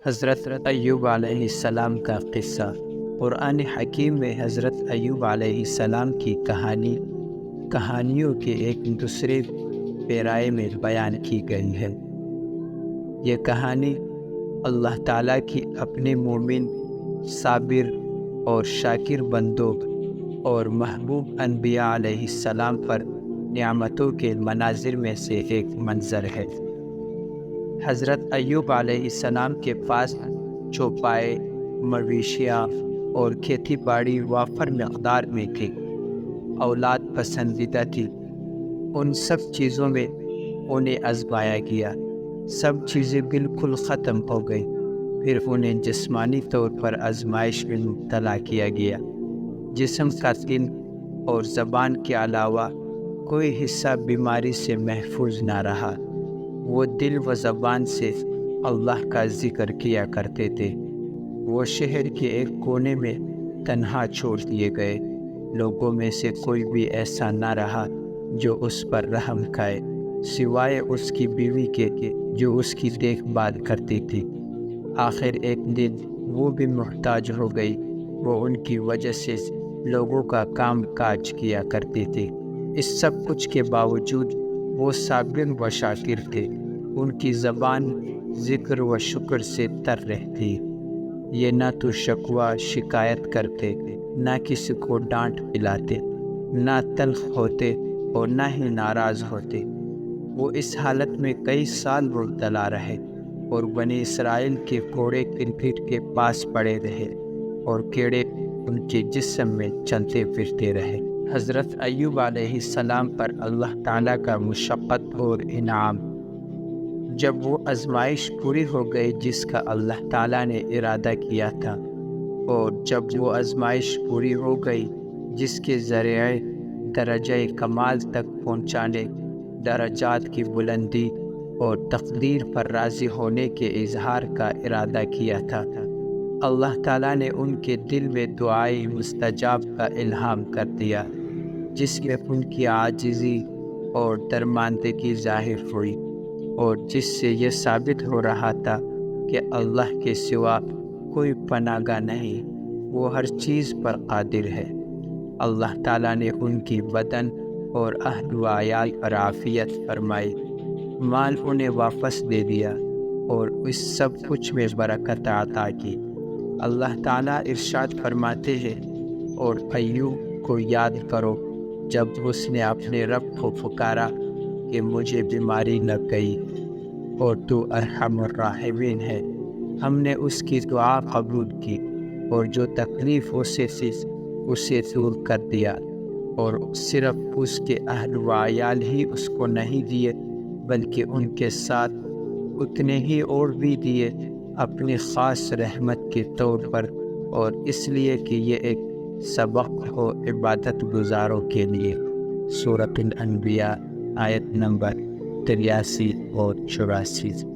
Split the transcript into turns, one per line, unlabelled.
حضرت ایوب علیہ السلام کا قصہ۔ قرآن حکیم میں حضرت ایوب علیہ السلام کی کہانیوں کے ایک دوسرے پیرائے میں بیان کی گئی ہے۔ یہ کہانی اللہ تعالیٰ کی اپنے مومن، صابر اور شاکر بندوں اور محبوب انبیاء علیہ السلام پر نعمتوں کے مناظر میں سے ایک منظر ہے۔ حضرت ایوب علیہ السلام کے پاس چوپائے، مویشیاں اور کھیتی باڑی وافر مقدار میں تھی۔ اولاد پسندیدہ تھی۔ ان سب چیزوں میں انہیں آزمایا گیا۔ سب چیزیں بالکل ختم ہو گئی، پھر انہیں جسمانی طور پر آزمائش میں مبتلا کیا گیا۔ جسم کا دل اور زبان کے علاوہ کوئی حصہ بیماری سے محفوظ نہ رہا۔ وہ دل و زبان سے اللہ کا ذکر کیا کرتے تھے۔ وہ شہر کے ایک کونے میں تنہا چھوڑ دیے گئے۔ لوگوں میں سے کوئی بھی ایسا نہ رہا جو اس پر رحم کھائے، سوائے اس کی بیوی کے جو اس کی دیکھ بھال کرتی تھی۔ آخر ایک دن وہ بھی محتاج ہو گئی۔ وہ ان کی وجہ سے لوگوں کا کام کاج کیا کرتی تھی۔ اس سب کچھ کے باوجود وہ صابر و شاکر تھے۔ ان کی زبان ذکر و شکر سے تر رہتی۔ یہ نہ تو شکوہ شکایت کرتے، نہ کسی کو ڈانٹ پلاتے، نہ تلخ ہوتے اور نہ ہی ناراض ہوتے۔ وہ اس حالت میں کئی سال مبتلا رہے اور بنی اسرائیل کے کوڑے کرکٹ کے پاس پڑے رہے اور کیڑے ان کے جسم میں چلتے پھرتے رہے۔ حضرت ایوب علیہ السلام پر اللہ تعالیٰ کا مشقت اور انعام۔ جب وہ آزمائش پوری ہو گئی جس کا اللہ تعالیٰ نے ارادہ کیا تھا، اور جب وہ آزمائش پوری ہو گئی جس کے ذریعے درجہ کمال تک پہنچانے، درجات کی بلندی اور تقدیر پر راضی ہونے کے اظہار کا ارادہ کیا تھا، اللہ تعالیٰ نے ان کے دل میں دعائیں مستجاب کا الہام کر دیا، جس میں ان کی عاجزی اور درماندگی ظاہر ہوئی، اور جس سے یہ ثابت ہو رہا تھا کہ اللہ کے سوا کوئی پناہ گاہ نہیں، وہ ہر چیز پر قادر ہے۔ اللہ تعالیٰ نے ان کی بدن اور اہل و عیال پر عافیت فرمائی، مال انہیں واپس دے دیا اور اس سب کچھ میں برکت عطا کی۔ اللہ تعالیٰ ارشاد فرماتے ہیں، اور ایوب کو یاد کرو جب اس نے اپنے رب کو پکارا کہ مجھے بیماری لگ گئی اور تو ارحم الراحمین ہے۔ ہم نے اس کی دعا قبول کی اور جو تکلیف اسے دور کر دیا، اور صرف اس کے اہل و عیال ہی اس کو نہیں دیے بلکہ ان کے ساتھ اتنے ہی اور بھی دیے اپنی خاص رحمت کے طور پر، اور اس لیے کہ یہ ایک سبق ہو عبادت گزاروں کے لیے۔ سورۃ الانبیاء آیت نمبر 83 اور 84۔